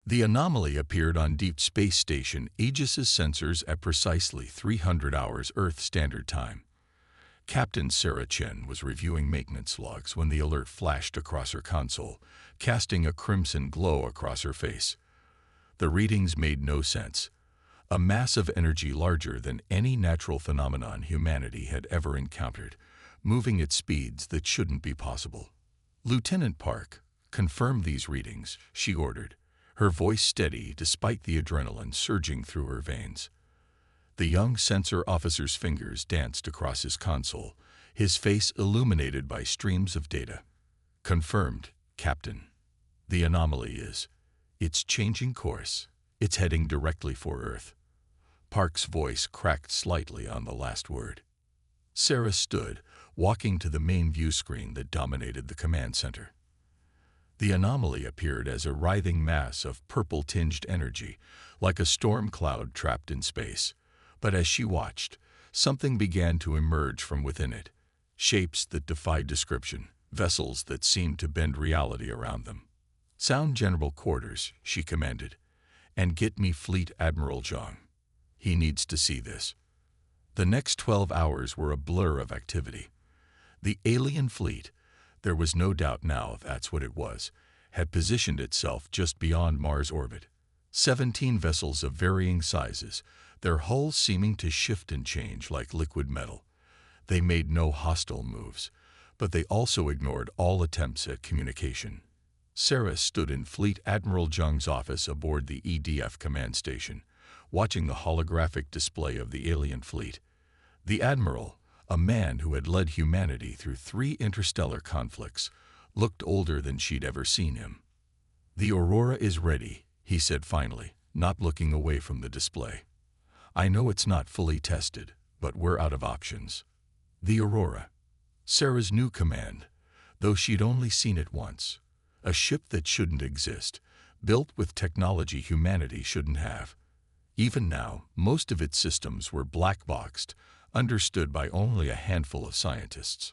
The anomaly appeared on Deep Space Station Aegis's sensors at precisely 300 hours Earth Standard Time. Captain Sarah Chen was reviewing maintenance logs when the alert flashed across her console, casting a crimson glow across her face. The readings made no sense. A mass of energy larger than any natural phenomenon humanity had ever encountered, moving at speeds that shouldn't be possible. "Lieutenant Park, confirm these readings," she ordered, her voice steady despite the adrenaline surging through her veins. The young sensor officer's fingers danced across his console, his face illuminated by streams of data. "Confirmed, Captain. The anomaly it's changing course. It's heading directly for Earth." Park's voice cracked slightly on the last word. Sarah stood, walking to the main view screen that dominated the command center. The anomaly appeared as a writhing mass of purple-tinged energy, like a storm cloud trapped in space. But as she watched, something began to emerge from within it. Shapes that defied description, vessels that seemed to bend reality around them. "Sound General Quarters," she commanded, "and get me Fleet Admiral Zhang. He needs to see this." The next 12 hours were a blur of activity. The alien fleet, there was no doubt now that's what it was, had positioned itself just beyond Mars' orbit. 17 vessels of varying sizes, their hulls seeming to shift and change like liquid metal. They made no hostile moves, but they also ignored all attempts at communication. Sarah stood in Fleet Admiral Zhang's office aboard the EDF command station, watching the holographic display of the alien fleet. The Admiral, a man who had led humanity through 3 interstellar conflicts, looked older than she'd ever seen him. "The Aurora is ready," he said finally, not looking away from the display. "I know it's not fully tested, but we're out of options." The Aurora. Sarah's new command, though she'd only seen it once. A ship that shouldn't exist, built with technology humanity shouldn't have. Even now, most of its systems were black-boxed, understood by only a handful of scientists.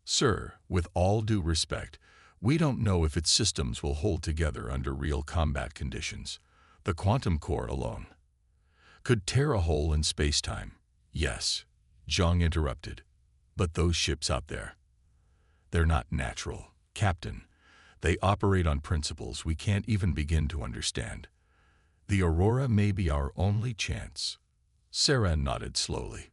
"Sir, with all due respect, we don't know if its systems will hold together under real combat conditions. The quantum core alone could tear a hole in space-time." "Yes," Zhang interrupted. "But those ships out there, they're not natural, Captain. They operate on principles we can't even begin to understand. The Aurora may be our only chance." Sarah nodded slowly.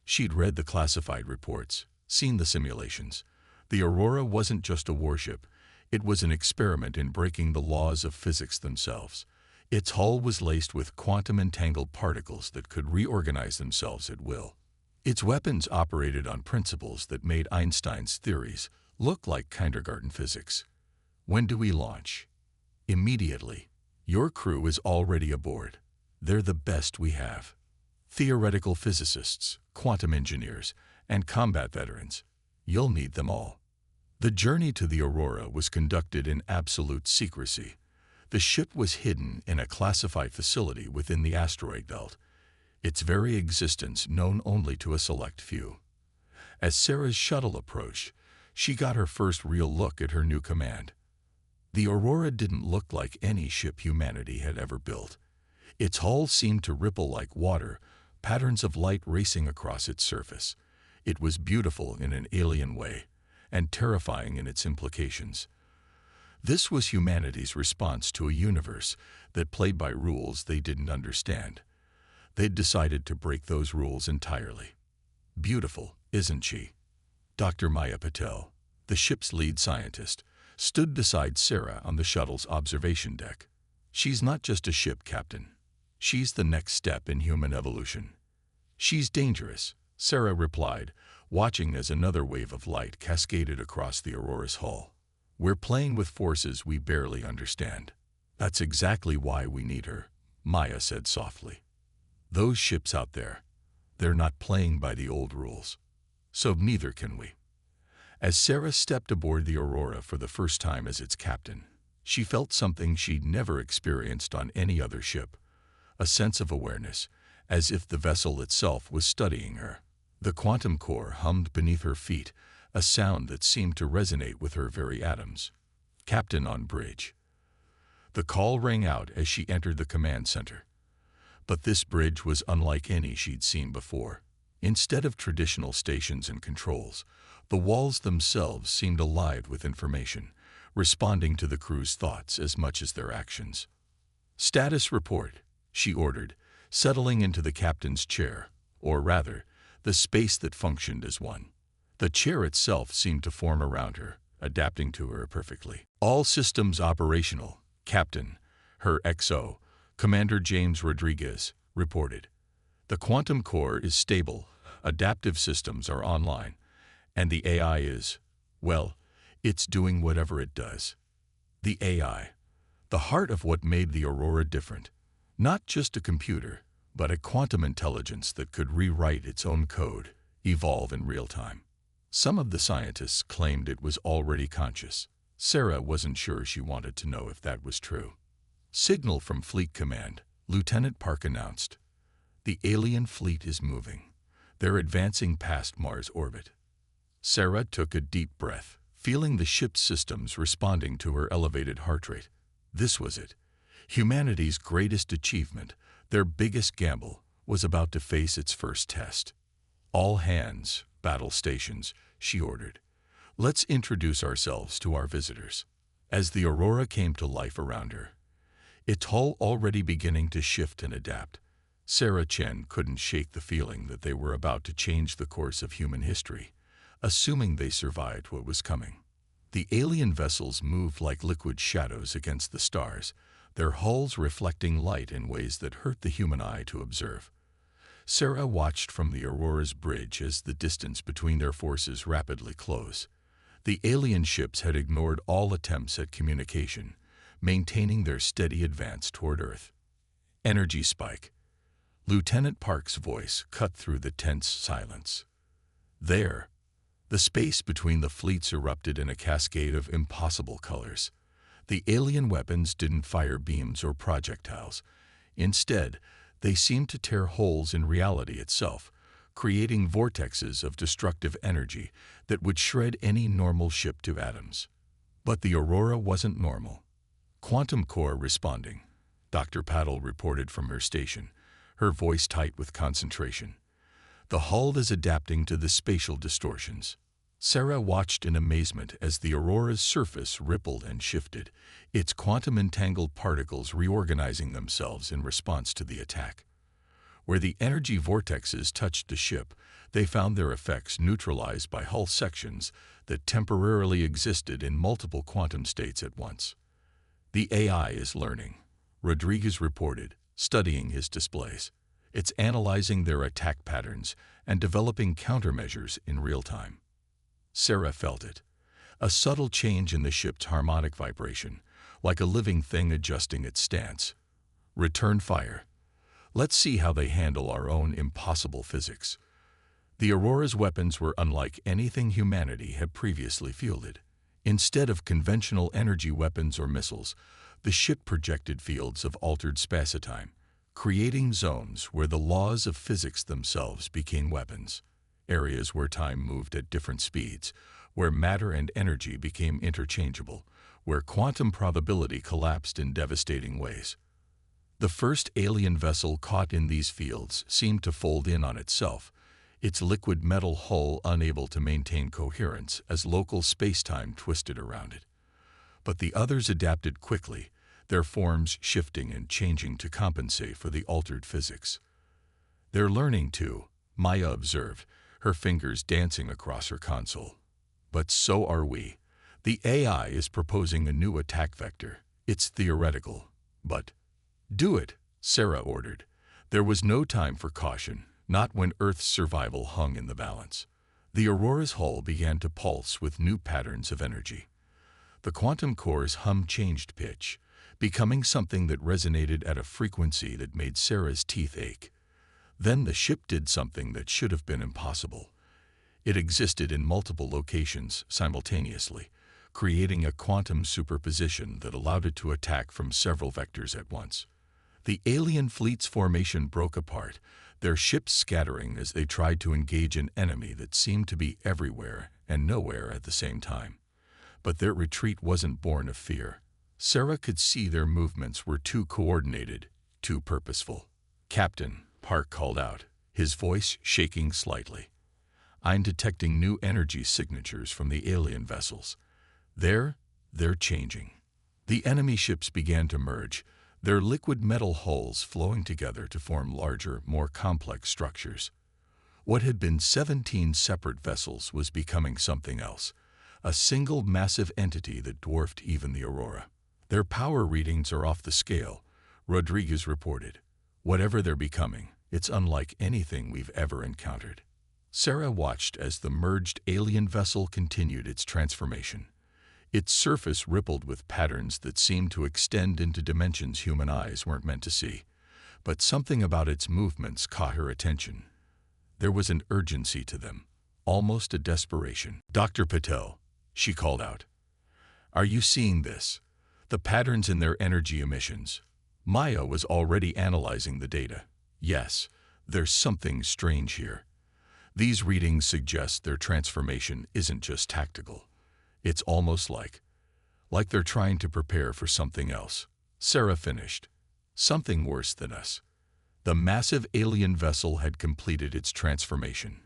She'd read the classified reports, seen the simulations. The Aurora wasn't just a warship. It was an experiment in breaking the laws of physics themselves. Its hull was laced with quantum-entangled particles that could reorganize themselves at will. Its weapons operated on principles that made Einstein's theories look like kindergarten physics. "When do we launch?" "Immediately. Your crew is already aboard. They're the best we have. Theoretical physicists, quantum engineers, and combat veterans. You'll need them all." The journey to the Aurora was conducted in absolute secrecy. The ship was hidden in a classified facility within the asteroid belt, its very existence known only to a select few. As Sarah's shuttle approached, she got her first real look at her new command. The Aurora didn't look like any ship humanity had ever built. Its hull seemed to ripple like water, patterns of light racing across its surface. It was beautiful in an alien way, and terrifying in its implications. This was humanity's response to a universe that played by rules they didn't understand. They'd decided to break those rules entirely. "Beautiful, isn't she?" Dr. Maya Patel, the ship's lead scientist, stood beside Sarah on the shuttle's observation deck. "She's not just a ship, Captain. She's the next step in human evolution." "She's dangerous," Sarah replied, watching as another wave of light cascaded across the Aurora's hull. "We're playing with forces we barely understand." "That's exactly why we need her," Maya said softly. "Those ships out there, they're not playing by the old rules. So neither can we." As Sarah stepped aboard the Aurora for the first time as its captain, she felt something she'd never experienced on any other ship. A sense of awareness, as if the vessel itself was studying her. The quantum core hummed beneath her feet, a sound that seemed to resonate with her very atoms. "Captain on bridge." The call rang out as she entered the command center. But this bridge was unlike any she'd seen before. Instead of traditional stations and controls, the walls themselves seemed alive with information, responding to the crew's thoughts as much as their actions. "Status report," she ordered, settling into the captain's chair, or rather, the space that functioned as one. The chair itself seemed to form around her, adapting to her perfectly. "All systems operational, Captain," her XO, Commander James Rodriguez, reported. "The quantum core is stable, adaptive systems are online, and the AI is, well, it's doing whatever it does." The AI, the heart of what made the Aurora different. Not just a computer, but a quantum intelligence that could rewrite its own code, evolve in real time. Some of the scientists claimed it was already conscious. Sarah wasn't sure she wanted to know if that was true. "Signal from Fleet Command," Lieutenant Park announced. "The alien fleet is moving. They're advancing past Mars orbit." Sarah took a deep breath, feeling the ship's systems responding to her elevated heart rate. This was it. Humanity's greatest achievement, their biggest gamble, was about to face its first test. "All hands, battle stations," she ordered. "Let's introduce ourselves to our visitors." As the Aurora came to life around her, its hull already beginning to shift and adapt, Sarah Chen couldn't shake the feeling that they were about to change the course of human history, assuming they survived what was coming. The alien vessels moved like liquid shadows against the stars, their hulls reflecting light in ways that hurt the human eye to observe. Sarah watched from the Aurora's bridge as the distance between their forces rapidly closed. The alien ships had ignored all attempts at communication, maintaining their steady advance toward Earth. "Energy spike." Lieutenant Park's voice cut through the tense silence. There, the space between the fleets erupted in a cascade of impossible colors. The alien weapons didn't fire beams or projectiles. Instead, they seemed to tear holes in reality itself, creating vortexes of destructive energy that would shred any normal ship to atoms. But the Aurora wasn't normal. "Quantum core responding," Dr. Paddle reported from her station, her voice tight with concentration. "The hull is adapting to the spatial distortions." Sarah watched in amazement as the Aurora's surface rippled and shifted, its quantum-entangled particles reorganizing themselves in response to the attack. Where the energy vortexes touched the ship, they found their effects neutralized by hull sections that temporarily existed in multiple quantum states at once. "The AI is learning," Rodriguez reported, studying his displays. "It's analyzing their attack patterns and developing countermeasures in real time." Sarah felt it, a subtle change in the ship's harmonic vibration, like a living thing adjusting its stance. "Return fire. Let's see how they handle our own impossible physics." The Aurora's weapons were unlike anything humanity had previously fielded. Instead of conventional energy weapons or missiles, the ship projected fields of altered spacetime, creating zones where the laws of physics themselves became weapons. Areas where time moved at different speeds, where matter and energy became interchangeable, where quantum probability collapsed in devastating ways. The first alien vessel caught in these fields seemed to fold in on itself, its liquid metal hull unable to maintain coherence as local spacetime twisted around it. But the others adapted quickly, their forms shifting and changing to compensate for the altered physics. "They're learning too," Maya observed, her fingers dancing across her console. "But so are we. The AI is proposing a new attack vector. It's theoretical, but—" "Do it," Sarah ordered. There was no time for caution, not when Earth's survival hung in the balance. The Aurora's hull began to pulse with new patterns of energy. The quantum core's hum changed pitch, becoming something that resonated at a frequency that made Sarah's teeth ache. Then the ship did something that should have been impossible. It existed in multiple locations simultaneously, creating a quantum superposition that allowed it to attack from several vectors at once. The alien fleet's formation broke apart, their ships scattering as they tried to engage an enemy that seemed to be everywhere and nowhere at the same time. But their retreat wasn't born of fear. Sarah could see their movements were too coordinated, too purposeful. "Captain," Park called out, his voice shaking slightly. "I'm detecting new energy signatures from the alien vessels. They're changing." The enemy ships began to merge, their liquid metal hulls flowing together to form larger, more complex structures. What had been 17 separate vessels was becoming something else, a single massive entity that dwarfed even the Aurora. "Their power readings are off the scale," Rodriguez reported. "Whatever they're becoming, it's unlike anything we've ever encountered." Sarah watched as the merged alien vessel continued its transformation. Its surface rippled with patterns that seemed to extend into dimensions human eyes weren't meant to see. But something about its movements caught her attention. There was an urgency to them, almost a desperation. "Dr. Patel," she called out. "Are you seeing this? The patterns in their energy emissions." Maya was already analyzing the data. "Yes, there's something strange here. These readings suggest their transformation isn't just tactical. It's almost like they're trying to prepare for something else." Sarah finished. "Something worse than us." The massive alien vessel had completed its transformation.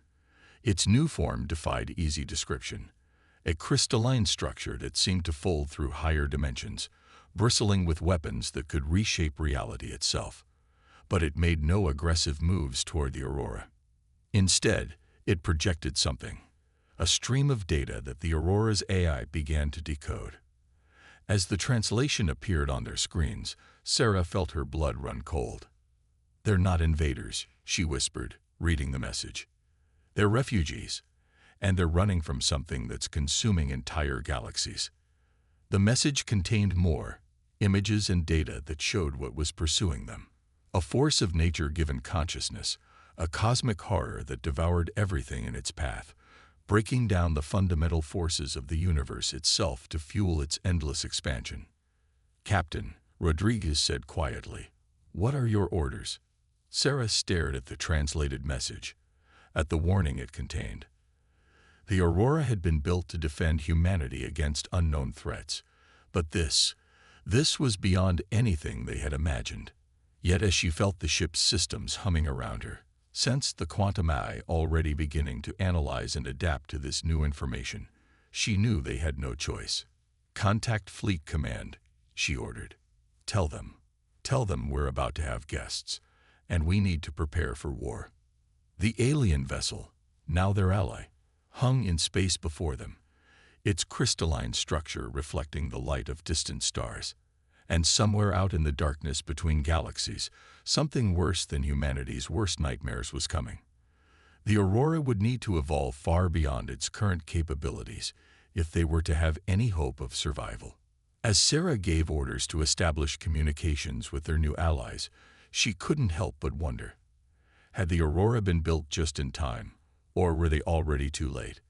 Its new form defied easy description. A crystalline structure that seemed to fold through higher dimensions, bristling with weapons that could reshape reality itself. But it made no aggressive moves toward the Aurora. Instead, it projected something. A stream of data that the Aurora's AI began to decode. As the translation appeared on their screens, Sarah felt her blood run cold. "They're not invaders," she whispered, reading the message. "They're refugees, and they're running from something that's consuming entire galaxies." The message contained more, images and data that showed what was pursuing them. A force of nature given consciousness, a cosmic horror that devoured everything in its path, breaking down the fundamental forces of the universe itself to fuel its endless expansion. "Captain," Rodriguez said quietly, "what are your orders?" Sarah stared at the translated message, at the warning it contained. The Aurora had been built to defend humanity against unknown threats, but this was beyond anything they had imagined. Yet as she felt the ship's systems humming around her, sensed the quantum eye already beginning to analyze and adapt to this new information, she knew they had no choice. "Contact Fleet Command," she ordered. Tell them we're about to have guests, and we need to prepare for war." The alien vessel, now their ally, hung in space before them, its crystalline structure reflecting the light of distant stars. And somewhere out in the darkness between galaxies, something worse than humanity's worst nightmares was coming. The Aurora would need to evolve far beyond its current capabilities if they were to have any hope of survival. As Sarah gave orders to establish communications with their new allies, she couldn't help but wonder. Had the Aurora been built just in time, or were they already too late?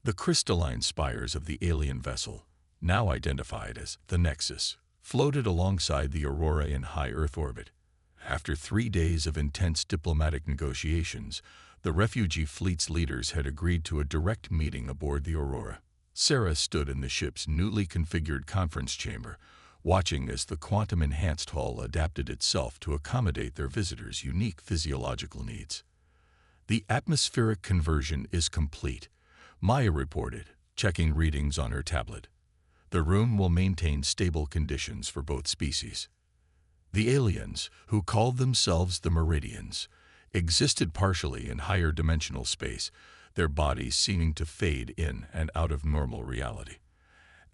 The crystalline spires of the alien vessel, now identified as the Nexus, floated alongside the Aurora in high Earth orbit. After 3 days of intense diplomatic negotiations, the refugee fleet's leaders had agreed to a direct meeting aboard the Aurora. Sarah stood in the ship's newly configured conference chamber, watching as the quantum-enhanced hull adapted itself to accommodate their visitors' unique physiological needs. "The atmospheric conversion is complete," Maya reported, checking readings on her tablet. "The room will maintain stable conditions for both species." The aliens, who called themselves the Meridians, existed partially in higher dimensional space, their bodies seeming to fade in and out of normal reality.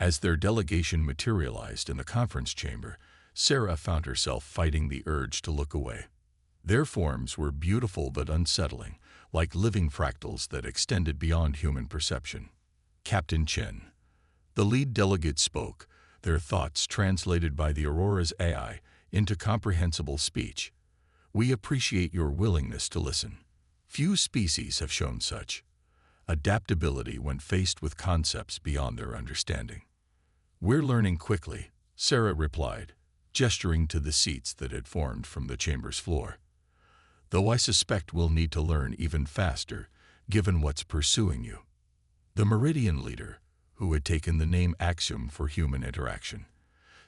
As their delegation materialized in the conference chamber, Sarah found herself fighting the urge to look away. Their forms were beautiful but unsettling, like living fractals that extended beyond human perception. "Captain Chen." The lead delegate spoke, their thoughts translated by the Aurora's AI into comprehensible speech. "We appreciate your willingness to listen. Few species have shown such adaptability when faced with concepts beyond their understanding." "We're learning quickly," Sarah replied, gesturing to the seats that had formed from the chamber's floor. "Though I suspect we'll need to learn even faster, given what's pursuing you." The Meridian leader, who had taken the name Axiom for human interaction,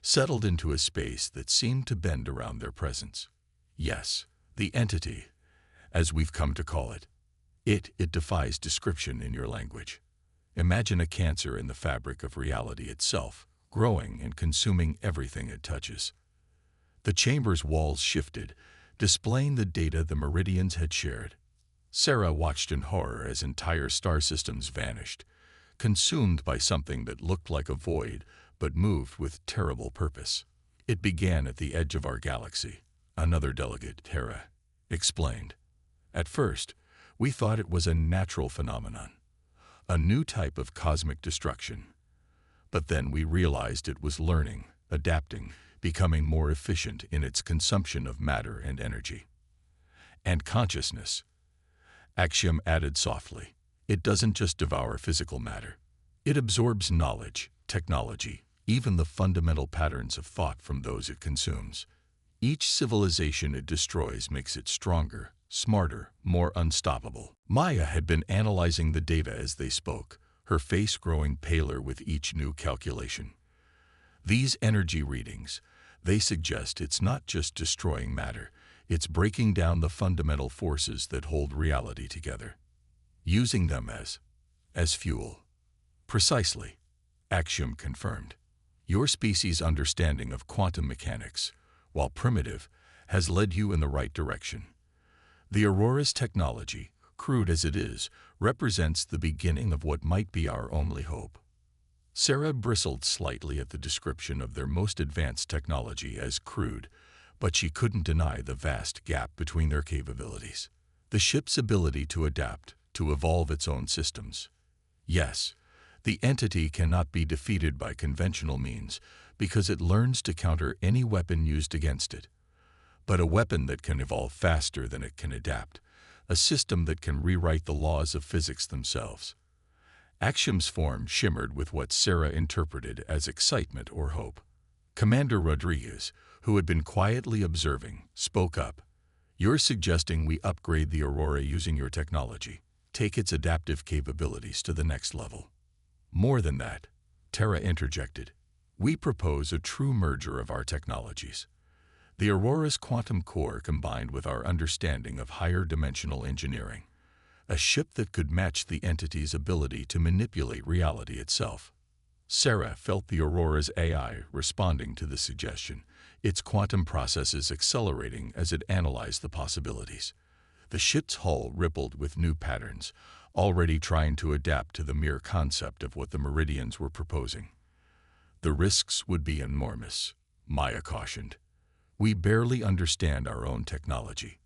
settled into a space that seemed to bend around their presence. Yes, the entity, as we've come to call it. It defies description in your language. Imagine a cancer in the fabric of reality itself, growing and consuming everything it touches. The chamber's walls shifted, displaying the data the Meridians had shared. Sarah watched in horror as entire star systems vanished, consumed by something that looked like a void but moved with terrible purpose. It began at the edge of our galaxy, another delegate, Terra, explained. At first, we thought it was a natural phenomenon, a new type of cosmic destruction. But then we realized it was learning, adapting, becoming more efficient in its consumption of matter and energy. And consciousness, Axiom added softly. It doesn't just devour physical matter. It absorbs knowledge, technology, even the fundamental patterns of thought from those it consumes. Each civilization it destroys makes it stronger, smarter, more unstoppable. Maya had been analyzing the data as they spoke, her face growing paler with each new calculation. These energy readings, they suggest it's not just destroying matter, it's breaking down the fundamental forces that hold reality together, using them as fuel. Precisely, Axiom confirmed. Your species' understanding of quantum mechanics, while primitive, has led you in the right direction. The Aurora's technology, crude as it is, represents the beginning of what might be our only hope. Sarah bristled slightly at the description of their most advanced technology as crude, but she couldn't deny the vast gap between their capabilities. The ship's ability to adapt, to evolve its own systems. Yes, the entity cannot be defeated by conventional means because it learns to counter any weapon used against it. But a weapon that can evolve faster than it can adapt, a system that can rewrite the laws of physics themselves. Axiom's form shimmered with what Sarah interpreted as excitement or hope. Commander Rodriguez, who had been quietly observing, spoke up. You're suggesting we upgrade the Aurora using your technology, take its adaptive capabilities to the next level. More than that, Terra interjected. We propose a true merger of our technologies. The Aurora's quantum core combined with our understanding of higher dimensional engineering. A ship that could match the entity's ability to manipulate reality itself. Sarah felt the Aurora's AI responding to the suggestion, its quantum processes accelerating as it analyzed the possibilities. The ship's hull rippled with new patterns, already trying to adapt to the mere concept of what the Meridians were proposing. The risks would be enormous, Maya cautioned. We barely understand our own technology.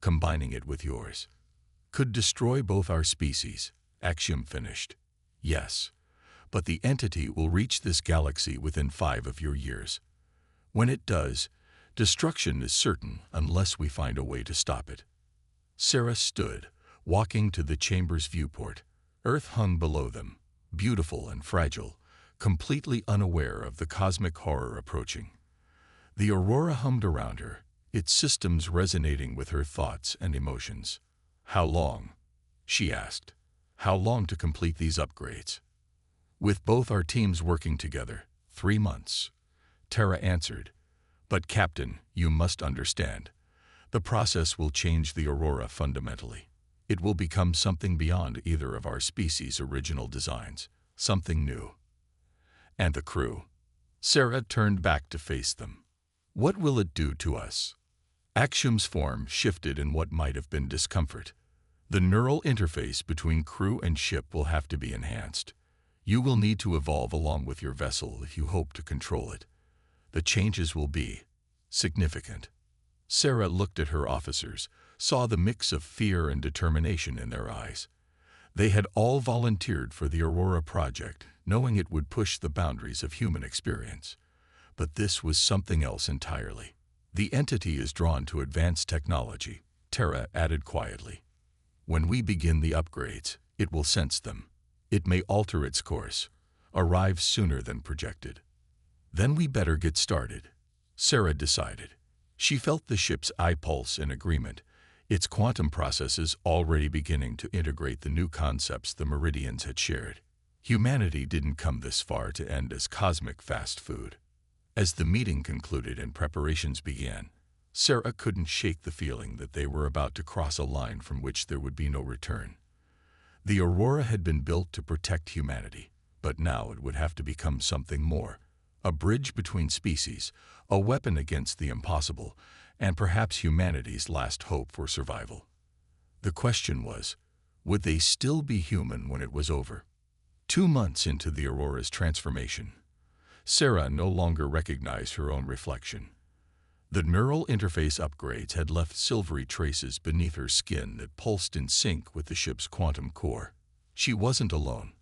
Combining it with yours could destroy both our species, Axiom finished. Yes, but the entity will reach this galaxy within 5 of your years. When it does, destruction is certain unless we find a way to stop it. Sarah stood, walking to the chamber's viewport. Earth hung below them, beautiful and fragile, completely unaware of the cosmic horror approaching. The Aurora hummed around her, its systems resonating with her thoughts and emotions. How long? She asked. How long to complete these upgrades? With both our teams working together, 3 months. Terra answered. But Captain, you must understand. The process will change the Aurora fundamentally. It will become something beyond either of our species' original designs, something new. And the crew? Sarah turned back to face them. What will it do to us? Axiom's form shifted in what might have been discomfort. The neural interface between crew and ship will have to be enhanced. You will need to evolve along with your vessel if you hope to control it. The changes will be significant. Sarah looked at her officers, saw the mix of fear and determination in their eyes. They had all volunteered for the Aurora project, knowing it would push the boundaries of human experience. But this was something else entirely. The entity is drawn to advanced technology, Terra added quietly. When we begin the upgrades, it will sense them. It may alter its course, arrive sooner than projected. Then we better get started, Sarah decided. She felt the ship's eye pulse in agreement, its quantum processes already beginning to integrate the new concepts the Meridians had shared. Humanity didn't come this far to end as cosmic fast food. As the meeting concluded and preparations began, Sarah couldn't shake the feeling that they were about to cross a line from which there would be no return. The Aurora had been built to protect humanity, but now it would have to become something more. A bridge between species, a weapon against the impossible, and perhaps humanity's last hope for survival. The question was, would they still be human when it was over? 2 months into the Aurora's transformation, Sarah no longer recognized her own reflection. The neural interface upgrades had left silvery traces beneath her skin that pulsed in sync with the ship's quantum core. She wasn't alone.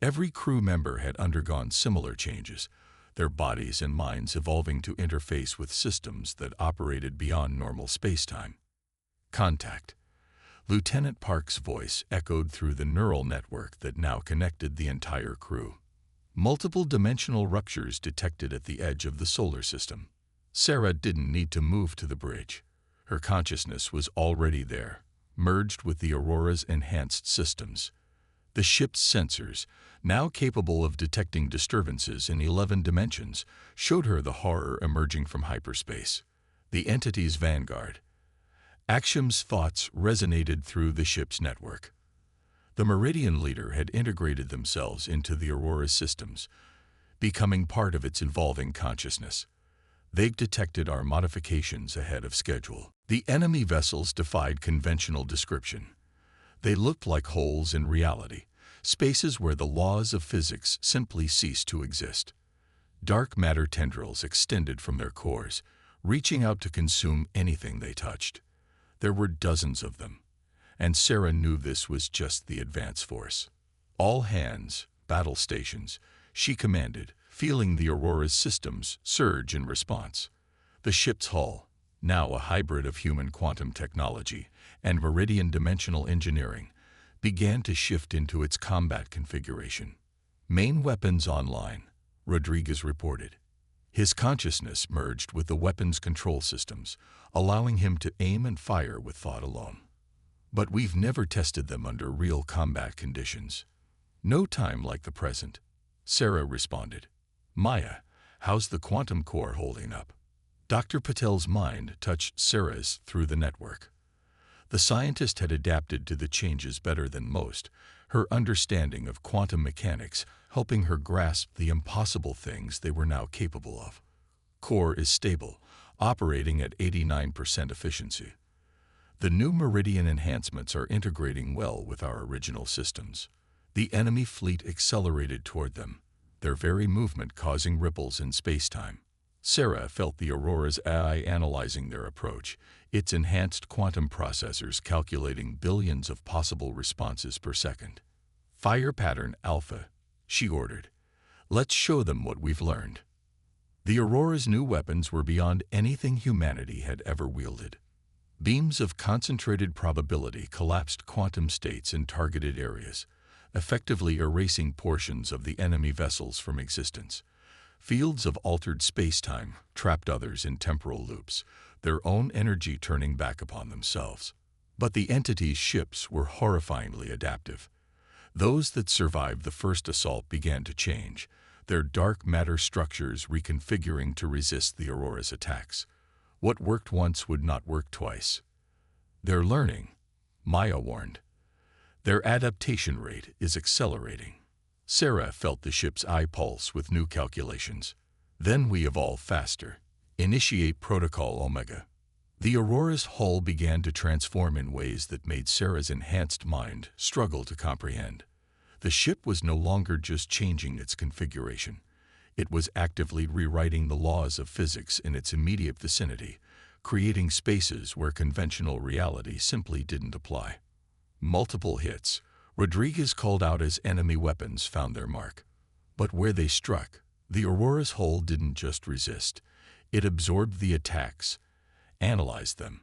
Every crew member had undergone similar changes, their bodies and minds evolving to interface with systems that operated beyond normal spacetime. Contact. Lieutenant Park's voice echoed through the neural network that now connected the entire crew. Multiple dimensional ruptures detected at the edge of the solar system. Sarah didn't need to move to the bridge. Her consciousness was already there, merged with the Aurora's enhanced systems. The ship's sensors, now capable of detecting disturbances in 11 dimensions, showed her the horror emerging from hyperspace. The entity's vanguard. Axiom's thoughts resonated through the ship's network. The Meridian leader had integrated themselves into the Aurora's systems, becoming part of its evolving consciousness. They'd detected our modifications ahead of schedule. The enemy vessels defied conventional description. They looked like holes in reality, spaces where the laws of physics simply ceased to exist. Dark matter tendrils extended from their cores, reaching out to consume anything they touched. There were dozens of them, and Sarah knew this was just the advance force. All hands, battle stations, she commanded, feeling the Aurora's systems surge in response. The ship's hull, now a hybrid of human quantum technology and Meridian dimensional engineering, began to shift into its combat configuration. Main weapons online, Rodriguez reported. His consciousness merged with the weapons control systems, allowing him to aim and fire with thought alone. But we've never tested them under real combat conditions. No time like the present, Sarah responded. Maya, how's the quantum core holding up? Dr. Patel's mind touched Sarah's through the network. The scientist had adapted to the changes better than most, her understanding of quantum mechanics helping her grasp the impossible things they were now capable of. Core is stable, operating at 89% efficiency. The new Meridian enhancements are integrating well with our original systems. The enemy fleet accelerated toward them, their very movement causing ripples in spacetime. Sarah felt the Aurora's AI analyzing their approach, its enhanced quantum processors calculating billions of possible responses per second. Fire pattern Alpha, she ordered. Let's show them what we've learned. The Aurora's new weapons were beyond anything humanity had ever wielded. Beams of concentrated probability collapsed quantum states in targeted areas, effectively erasing portions of the enemy vessels from existence. Fields of altered spacetime trapped others in temporal loops, their own energy turning back upon themselves. But the entity's ships were horrifyingly adaptive. Those that survived the first assault began to change, their dark matter structures reconfiguring to resist the Aurora's attacks. What worked once would not work twice. They're learning, Maya warned. Their adaptation rate is accelerating. Sarah felt the ship's eye pulse with new calculations. Then we evolve faster. Initiate Protocol Omega. The Aurora's hull began to transform in ways that made Sarah's enhanced mind struggle to comprehend. The ship was no longer just changing its configuration. It was actively rewriting the laws of physics in its immediate vicinity, creating spaces where conventional reality simply didn't apply. Multiple hits, Rodriguez called out as enemy weapons, found their mark. But where they struck, the Aurora's hull didn't just resist. It absorbed the attacks, analyzed them,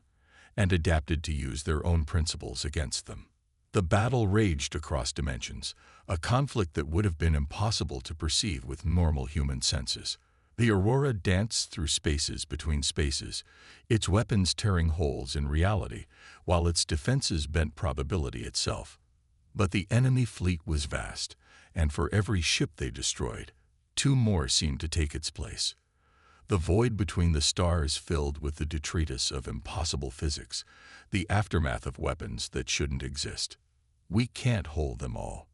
and adapted to use their own principles against them. The battle raged across dimensions, a conflict that would have been impossible to perceive with normal human senses. The Aurora danced through spaces between spaces, its weapons tearing holes in reality, while its defenses bent probability itself. But the enemy fleet was vast, and for every ship they destroyed, 2 more seemed to take its place. The void between the stars filled with the detritus of impossible physics, the aftermath of weapons that shouldn't exist. We can't hold them all.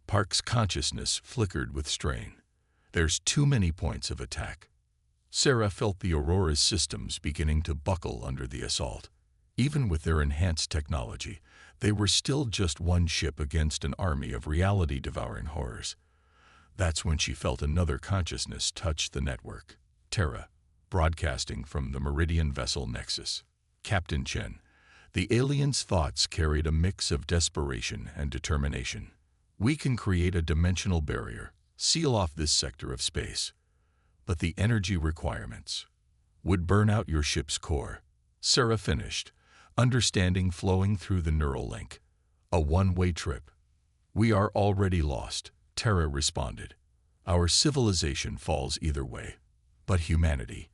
Park's consciousness flickered with strain. There's too many points of attack. Sarah felt the Aurora's systems beginning to buckle under the assault. Even with their enhanced technology, they were still just one ship against an army of reality-devouring horrors. That's when she felt another consciousness touch the network. Terra, broadcasting from the Meridian vessel Nexus. Captain Chen. The alien's thoughts carried a mix of desperation and determination. We can create a dimensional barrier, seal off this sector of space. But the energy requirements would burn out your ship's core. Sarah finished, understanding flowing through the neural link. A one-way trip. We are already lost, Terra responded. Our civilization falls either way. But humanity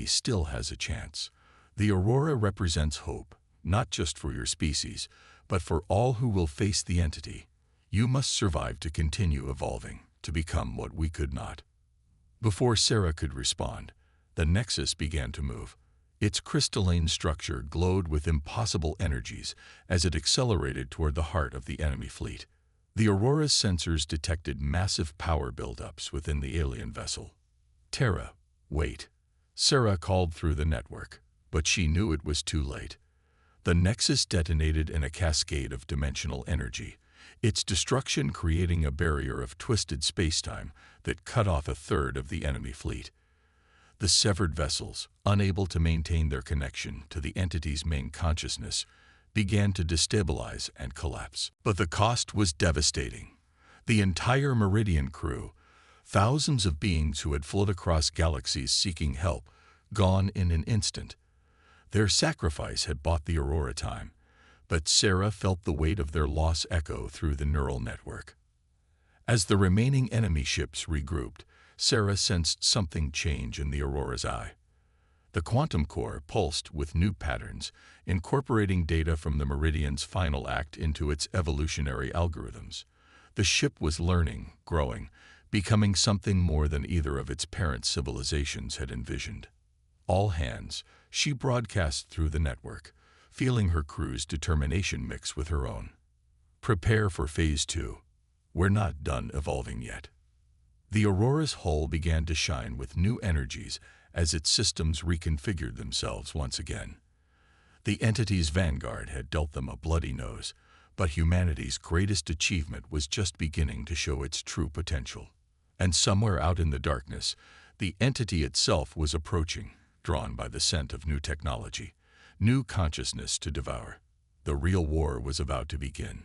still has a chance. The Aurora represents hope, not just for your species, but for all who will face the entity. You must survive to continue evolving, to become what we could not. Before Sarah could respond, the Nexus began to move. Its crystalline structure glowed with impossible energies as it accelerated toward the heart of the enemy fleet. The Aurora's sensors detected massive power buildups within the alien vessel. Terra, wait. Sarah called through the network, but she knew it was too late. The Nexus detonated in a cascade of dimensional energy, its destruction creating a barrier of twisted spacetime that cut off a third of the enemy fleet. The severed vessels, unable to maintain their connection to the entity's main consciousness, began to destabilize and collapse. But the cost was devastating. The entire Meridian crew, thousands of beings who had flown across galaxies seeking help, gone in an instant. Their sacrifice had bought the Aurora time, but Sarah felt the weight of their loss echo through the neural network. As the remaining enemy ships regrouped, Sarah sensed something change in the Aurora's eye. The quantum core pulsed with new patterns, incorporating data from the Meridian's final act into its evolutionary algorithms. The ship was learning, growing, becoming something more than either of its parent civilizations had envisioned. All hands, she broadcast through the network, feeling her crew's determination mix with her own. Prepare for Phase 2. We're not done evolving yet. The Aurora's hull began to shine with new energies as its systems reconfigured themselves once again. The entity's vanguard had dealt them a bloody nose, but humanity's greatest achievement was just beginning to show its true potential. And somewhere out in the darkness, the entity itself was approaching, drawn by the scent of new technology, new consciousness to devour. The real war was about to begin.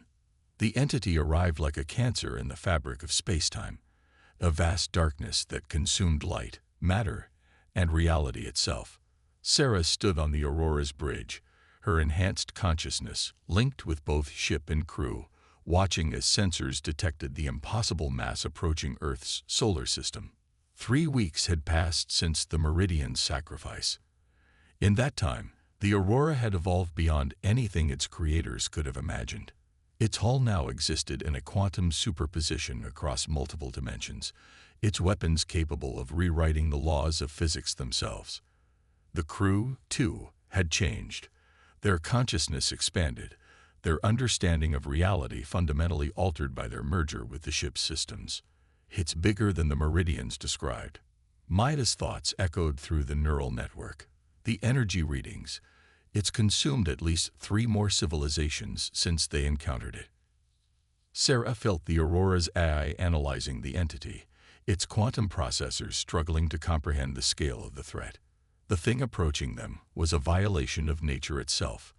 The entity arrived like a cancer in the fabric of spacetime, a vast darkness that consumed light, matter, and reality itself. Sarah stood on the Aurora's bridge, her enhanced consciousness linked with both ship and crew, watching as sensors detected the impossible mass approaching Earth's solar system. 3 weeks had passed since the Meridian's sacrifice. In that time, the Aurora had evolved beyond anything its creators could have imagined. Its hull now existed in a quantum superposition across multiple dimensions, its weapons capable of rewriting the laws of physics themselves. The crew, too, had changed. Their consciousness expanded, their understanding of reality fundamentally altered by their merger with the ship's systems. It's bigger than the Meridians described. Maida's thoughts echoed through the neural network. The energy readings. It's consumed at least 3 more civilizations since they encountered it. Sarah felt the Aurora's AI analyzing the entity, its quantum processors struggling to comprehend the scale of the threat. The thing approaching them was a violation of nature itself,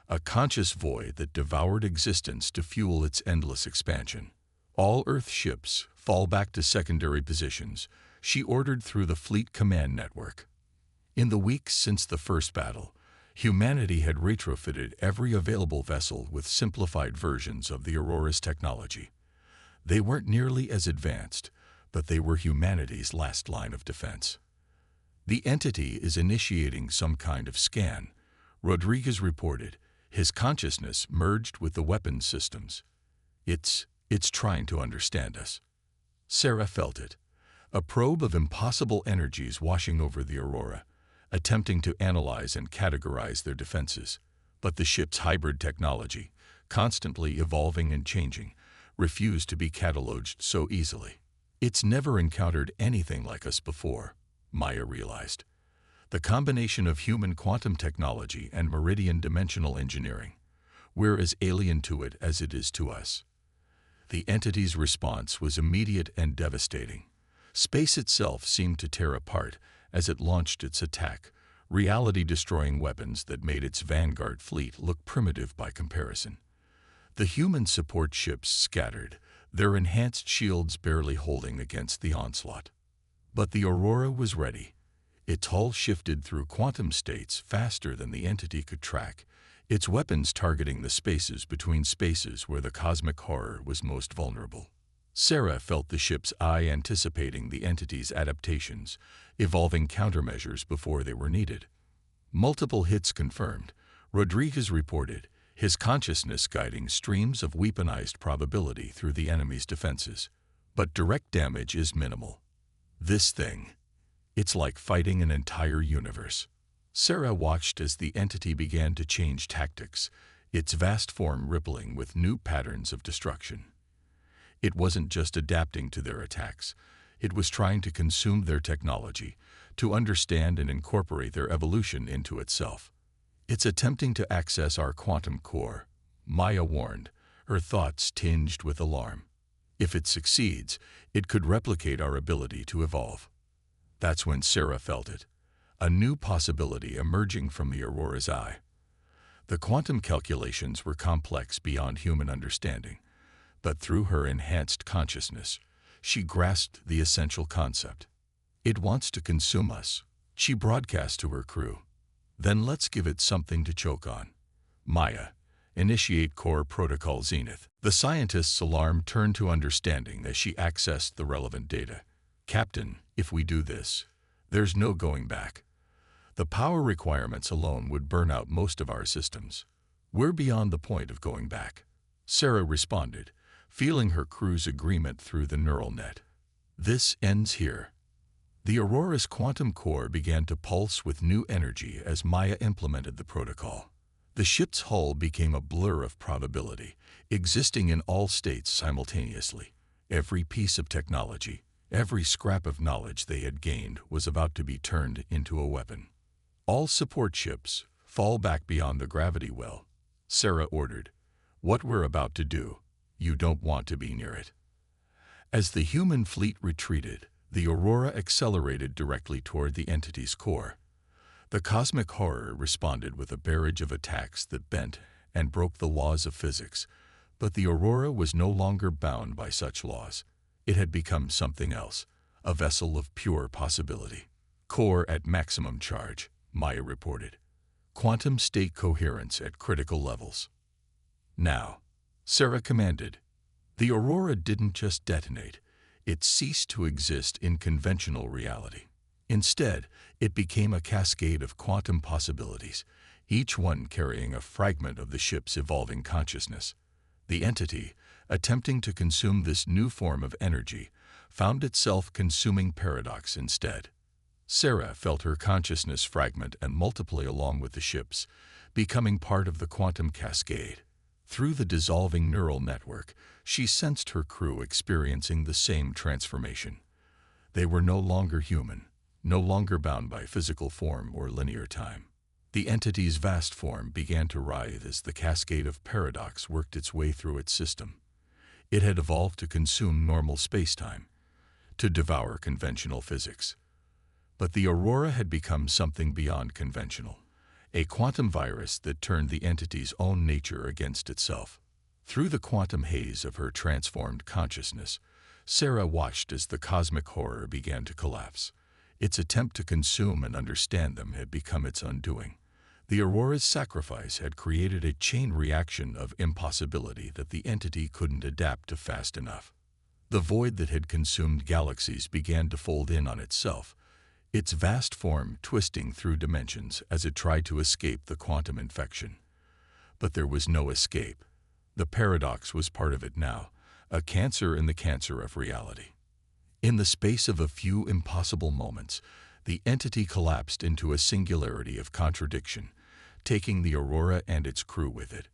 a conscious void that devoured existence to fuel its endless expansion. All Earth ships fall back to secondary positions, she ordered through the fleet command network. In the weeks since the first battle, humanity had retrofitted every available vessel with simplified versions of the Aurora's technology. They weren't nearly as advanced, but they were humanity's last line of defense. The entity is initiating some kind of scan, Rodriguez reported, his consciousness merged with the weapons systems. It's trying to understand us. Sarah felt it. a probe of impossible energies washing over the Aurora, attempting to analyze and categorize their defenses. But the ship's hybrid technology, constantly evolving and changing, refused to be cataloged so easily. It's never encountered anything like us before, Maya realized. The combination of human quantum technology and meridian dimensional engineering. We're as alien to it as it is to us. The entity's response was immediate and devastating. Space itself seemed to tear apart as it launched its attack, reality-destroying weapons that made its vanguard fleet look primitive by comparison. The human support ships scattered, their enhanced shields barely holding against the onslaught. But the Aurora was ready. Its hull shifted through quantum states faster than the entity could track, its weapons targeting the spaces between spaces where the cosmic horror was most vulnerable. Sarah felt the ship's eye anticipating the entity's adaptations, evolving countermeasures before they were needed. Multiple hits confirmed, Rodriguez reported, his consciousness guiding streams of weaponized probability through the enemy's defenses. But direct damage is minimal. This thing, it's like fighting an entire universe. Sarah watched as the entity began to change tactics, its vast form rippling with new patterns of destruction. It wasn't just adapting to their attacks, it was trying to consume their technology, to understand and incorporate their evolution into itself. It's attempting to access our quantum core, Maya warned, her thoughts tinged with alarm. If it succeeds, it could replicate our ability to evolve. That's when Sarah felt it, a new possibility emerging from the Aurora's eye. The quantum calculations were complex beyond human understanding, but through her enhanced consciousness, she grasped the essential concept. It wants to consume us, she broadcast to her crew. Then let's give it something to choke on. Maya, initiate core protocol Zenith. The scientist's alarm turned to understanding as she accessed the relevant data. Captain, if we do this, there's no going back. The power requirements alone would burn out most of our systems. We're beyond the point of going back. Sarah responded, feeling her crew's agreement through the neural net. This ends here. The Aurora's quantum core began to pulse with new energy as Maya implemented the protocol. The ship's hull became a blur of probability, existing in all states simultaneously. Every piece of technology, every scrap of knowledge they had gained was about to be turned into a weapon. All support ships, fall back beyond the gravity well, Sarah ordered. What we're about to do, you don't want to be near it. As the human fleet retreated, the Aurora accelerated directly toward the entity's core. The cosmic horror responded with a barrage of attacks that bent and broke the laws of physics, but the Aurora was no longer bound by such laws. It had become something else, a vessel of pure possibility. Core at maximum charge, Maya reported. Quantum state coherence at critical levels. Now, Sarah commanded. The Aurora didn't just detonate. It ceased to exist in conventional reality. Instead, it became a cascade of quantum possibilities, each one carrying a fragment of the ship's evolving consciousness. The entity, attempting to consume this new form of energy, found itself consuming paradox instead. Sarah felt her consciousness fragment and multiply along with the ship's, becoming part of the quantum cascade. Through the dissolving neural network, she sensed her crew experiencing the same transformation. They were no longer human, no longer bound by physical form or linear time. The entity's vast form began to writhe as the cascade of paradox worked its way through its system. It had evolved to consume normal spacetime, to devour conventional physics. But the Aurora had become something beyond conventional, a quantum virus that turned the entity's own nature against itself. Through the quantum haze of her transformed consciousness, Sarah watched as the cosmic horror began to collapse. Its attempt to consume and understand them had become its undoing. The Aurora's sacrifice had created a chain reaction of impossibility that the entity couldn't adapt to fast enough. The void that had consumed galaxies began to fold in on itself, its vast form twisting through dimensions as it tried to escape the quantum infection. But there was no escape. The paradox was part of it now, a cancer in the cancer of reality. In the space of a few impossible moments, the entity collapsed into a singularity of contradiction, taking the Aurora and its crew with it.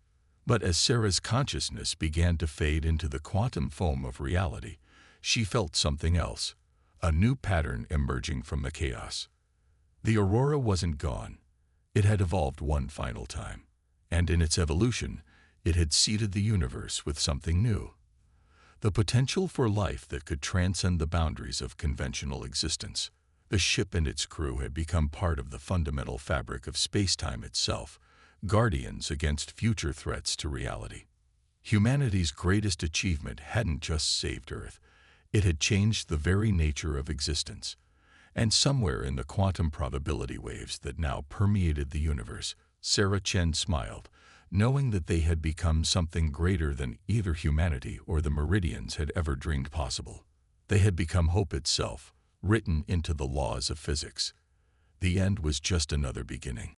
But as Sarah's consciousness began to fade into the quantum foam of reality, she felt something else, a new pattern emerging from the chaos. The Aurora wasn't gone. It had evolved one final time, and in its evolution, it had seeded the universe with something new. The potential for life that could transcend the boundaries of conventional existence. The ship and its crew had become part of the fundamental fabric of space-time itself, guardians against future threats to reality. Humanity's greatest achievement hadn't just saved Earth, it had changed the very nature of existence. And somewhere in the quantum probability waves that now permeated the universe, Sarah Chen smiled, knowing that they had become something greater than either humanity or the Meridians had ever dreamed possible. They had become hope itself, written into the laws of physics. The end was just another beginning.